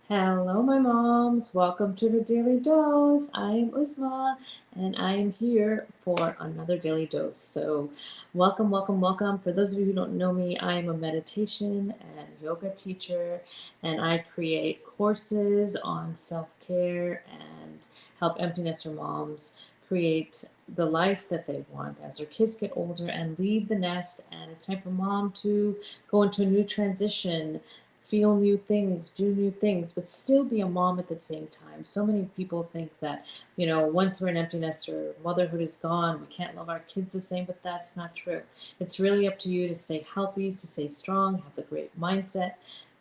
Hello, my moms. Welcome to the Daily Dose. I am Uzma, and I am here for another Daily Dose. So, welcome, welcome, welcome. For those of you who don't know me, I am a meditation and yoga teacher, and I create courses on self care and help empty nester moms create the life that they want as their kids get older and leave the nest. And it's time for mom to go into a new transition, feel new things, do new things, but still be a mom at the same time. So many people think that, once we're an empty nester, motherhood is gone. We can't love our kids the same, but that's not true. It's really up to you to stay healthy, to stay strong, have the great mindset,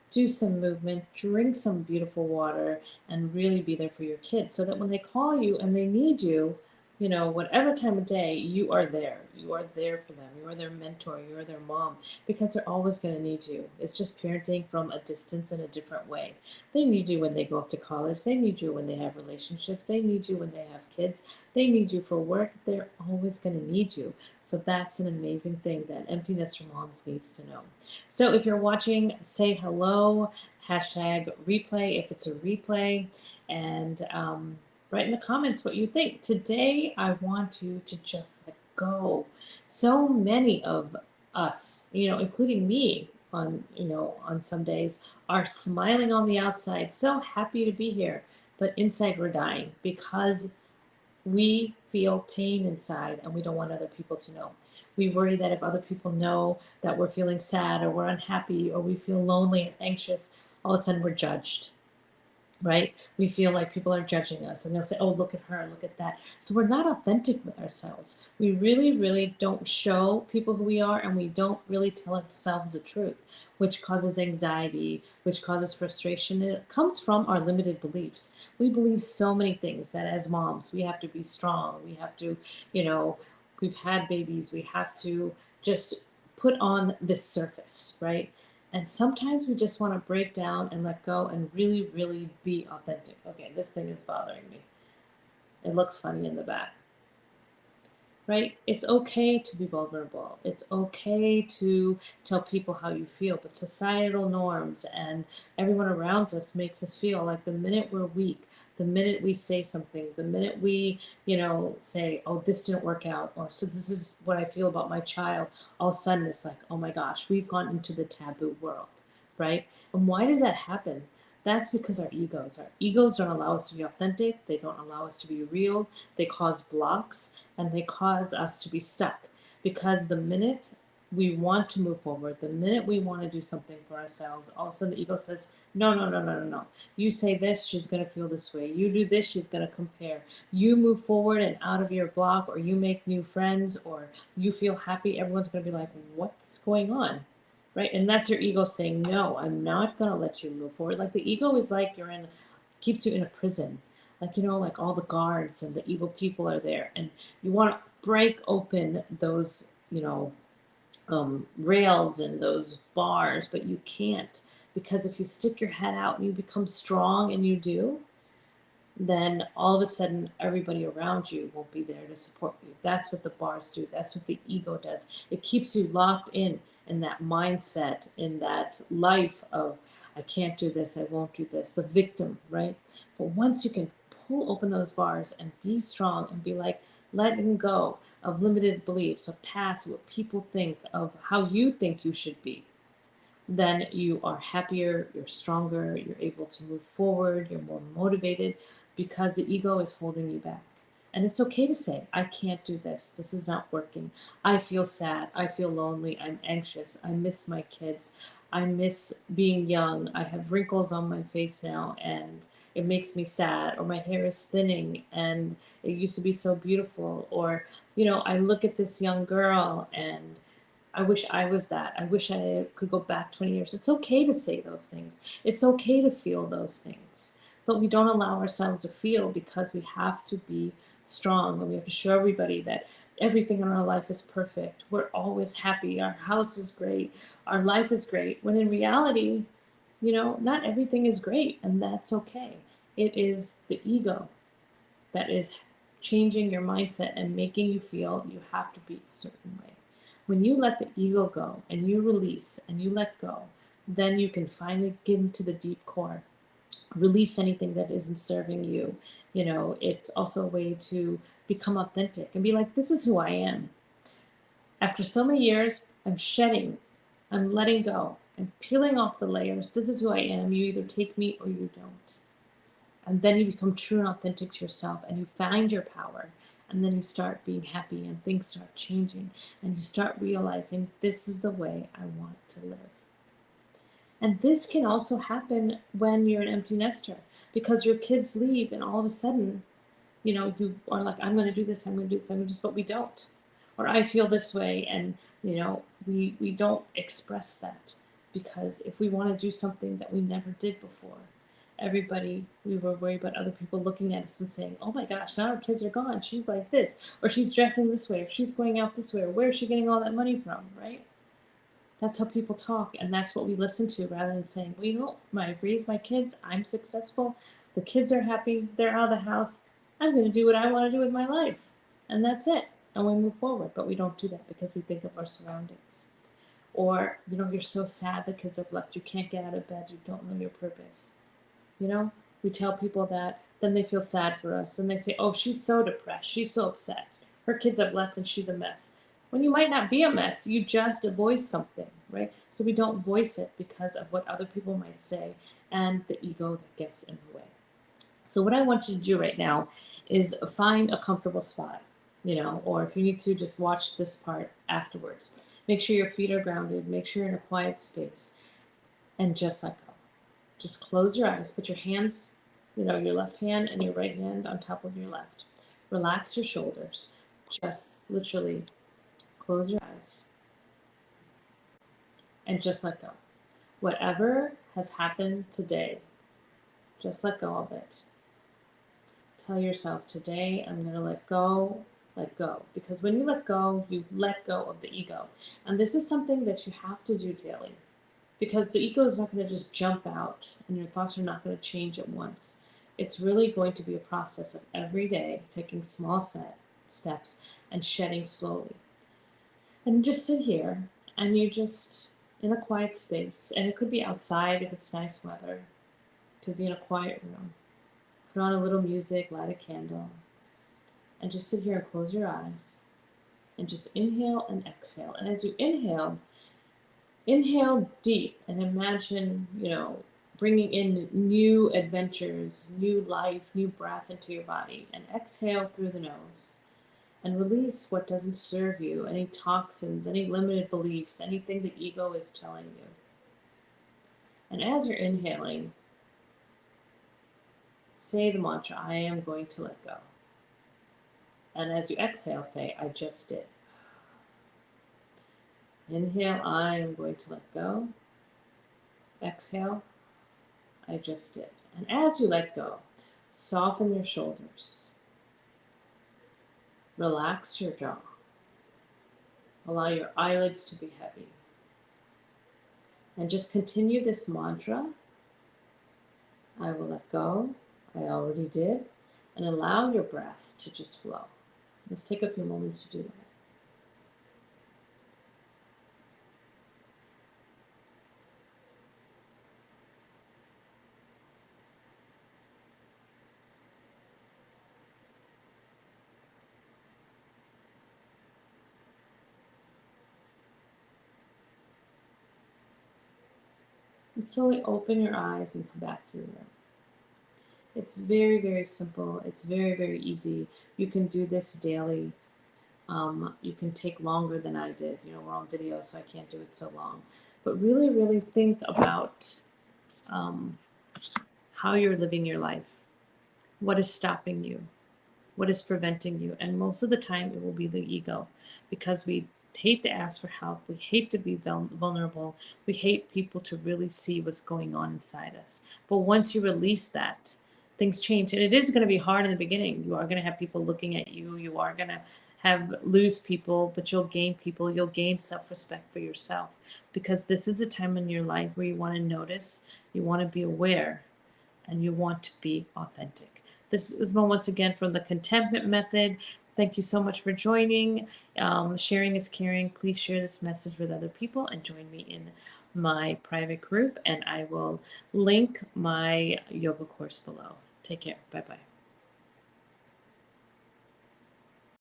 do some movement, drink some beautiful water, and really be there for your kids so that when they call you and they need you, whatever time of day, you are there. You are there for them. You are their mentor. You are their mom because they're always going to need you. It's just parenting from a distance in a different way. They need you when they go off to college. They need you when they have relationships. They need you when they have kids. They need you for work. They're always going to need you. So that's an amazing thing that empty nester moms needs to know. So if you're watching, say hello, hashtag replay if it's a replay, and write in the comments what you think. Today, I want you to just let go. So many of us, including me on some days, are smiling on the outside, so happy to be here, but inside we're dying because we feel pain inside and we don't want other people to know. We worry that if other people know that we're feeling sad or we're unhappy or we feel lonely or anxious, all of a sudden we're judged, right? We feel like people are judging us and they'll say, oh, look at her, look at that. So we're not authentic with ourselves. We really, really don't show people who we are, and we don't really tell ourselves the truth, which causes anxiety, which causes frustration. And it comes from our limited beliefs. We believe so many things that as moms, we have to be strong. We have to, we've had babies. We have to just put on this circus, right? And sometimes we just want to break down and let go and really, really be authentic. Okay, this thing is bothering me. It looks funny in the back, right? It's okay to be vulnerable. It's okay to tell people how you feel, but societal norms and everyone around us makes us feel like the minute we're weak, the minute we say something, the minute we, say, oh, this didn't work out, or so this is what I feel about my child, all of a sudden it's like, oh my gosh, we've gone into the taboo world, right? And why does that happen? That's because our egos don't allow us to be authentic. They don't allow us to be real. They cause blocks and they cause us to be stuck. Because the minute we want to move forward, the minute we want to do something for ourselves, all of a sudden the ego says, no, no, no, no, no, no. You say this, she's going to feel this way. You do this, she's going to compare. You move forward and out of your block, or you make new friends, or you feel happy, everyone's going to be like, what's going on? Right? And that's your ego saying, no, I'm not going to let you move forward. Like the ego is like keeps you in a prison. Like, like all the guards and the evil people are there. And you want to break open those, rails and those bars, but you can't, because if you stick your head out and you become strong, and you do, then all of a sudden everybody around you won't be there to support you. That's what the bars do. That's what the ego does. It keeps you locked in that mindset, in that life of, I can't do this, I won't do this, the victim, right? But once you can pull open those bars and be strong and be like, letting go of limited beliefs, of past, what people think, of how you think you should be, then you are happier, you're stronger, you're able to move forward, you're more motivated, because the ego is holding you back. And it's okay to say, I can't do this. This is not working. I feel sad. I feel lonely. I'm anxious. I miss my kids. I miss being young. I have wrinkles on my face now and it makes me sad. Or my hair is thinning and it used to be so beautiful. Or, I look at this young girl and I wish I was that. I wish I could go back 20 years. It's okay to say those things. It's okay to feel those things. But we don't allow ourselves to feel because we have to be strong and we have to show everybody that everything in our life is perfect. We're always happy. Our house is great. Our life is great. When in reality, not everything is great, and that's okay. It is the ego that is changing your mindset and making you feel you have to be a certain way. When you let the ego go and you release and you let go, then you can finally get into the deep core release anything that isn't serving you. It's also a way to become authentic and be like, this is who I am. After so many years, I'm shedding, I'm letting go, I'm peeling off the layers. This is who I am. You either take me or you don't. And then you become true and authentic to yourself and you find your power. And then you start being happy and things start changing. And you start realizing this is the way I want to live. And this can also happen when you're an empty nester because your kids leave and all of a sudden, you are like, I'm going to do this, I'm going to do this, I'm going to do this, but we don't. Or I feel this way. And, we don't express that because if we want to do something that we never did before, we were worried about other people looking at us and saying, oh my gosh, now our kids are gone. She's like this, or she's dressing this way, or she's going out this way, or where is she getting all that money from, right? That's how people talk, and that's what we listen to rather than saying, well, I've raised my kids, I'm successful, the kids are happy, they're out of the house, I'm going to do what I want to do with my life. And that's it. And we move forward, but we don't do that because we think of our surroundings. Or, you're so sad the kids have left, you can't get out of bed, you don't know your purpose. We tell people that, then they feel sad for us, and they say, oh, she's so depressed, she's so upset. Her kids have left and she's a mess. When you might not be a mess, you just voice something, right? So we don't voice it because of what other people might say and the ego that gets in the way. So what I want you to do right now is find a comfortable spot, or if you need to, just watch this part afterwards. Make sure your feet are grounded, make sure you're in a quiet space, and just let go. Just close your eyes, put your hands, your left hand and your right hand on top of your left. Relax your shoulders. Just literally close your eyes and just let go. Whatever has happened today, just let go of it. Tell yourself, today I'm going to let go, let go. Because when you let go, you let go of the ego. And this is something that you have to do daily. Because the ego is not going to just jump out and your thoughts are not going to change at once. It's really going to be a process of every day taking small steps and shedding slowly. And just sit here and you just in a quiet space. And it could be outside if it's nice weather. It could be in a quiet room. Put on a little music, light a candle, and just sit here and close your eyes. And just inhale and exhale. And as you inhale deep and imagine, bringing in new adventures, new life, new breath into your body. And exhale through the nose. And release what doesn't serve you, any toxins, any limited beliefs, anything the ego is telling you. And as you're inhaling, say the mantra, I am going to let go. And as you exhale, say, I just did. Inhale, I am going to let go. Exhale, I just did. And as you let go, soften your shoulders. Relax your jaw. Allow your eyelids to be heavy. And just continue this mantra. I will let go. I already did. And allow your breath to just flow. Let's take a few moments to do that. And slowly open your eyes and come back to the room. It's very, very simple. It's very, very easy. You can do this daily. You can take longer than I did. We're on video, so I can't do it so long. But really, really think about how you're living your life. What is stopping you? What is preventing you? And most of the time, it will be the ego, because we hate to ask for help. We hate to be vulnerable. We hate people to really see what's going on inside us. But once you release that, things change. And it is going to be hard in the beginning. You are going to have people looking at you. You are going to lose people, but you'll gain people. You'll gain self-respect for yourself, because this is a time in your life where you want to notice, you want to be aware, and you want to be authentic. This is once again from the Contentment Method. Thank you so much for joining. Sharing is caring. Please share this message with other people and join me in my private group. And I will link my yoga course below. Take care. Bye bye.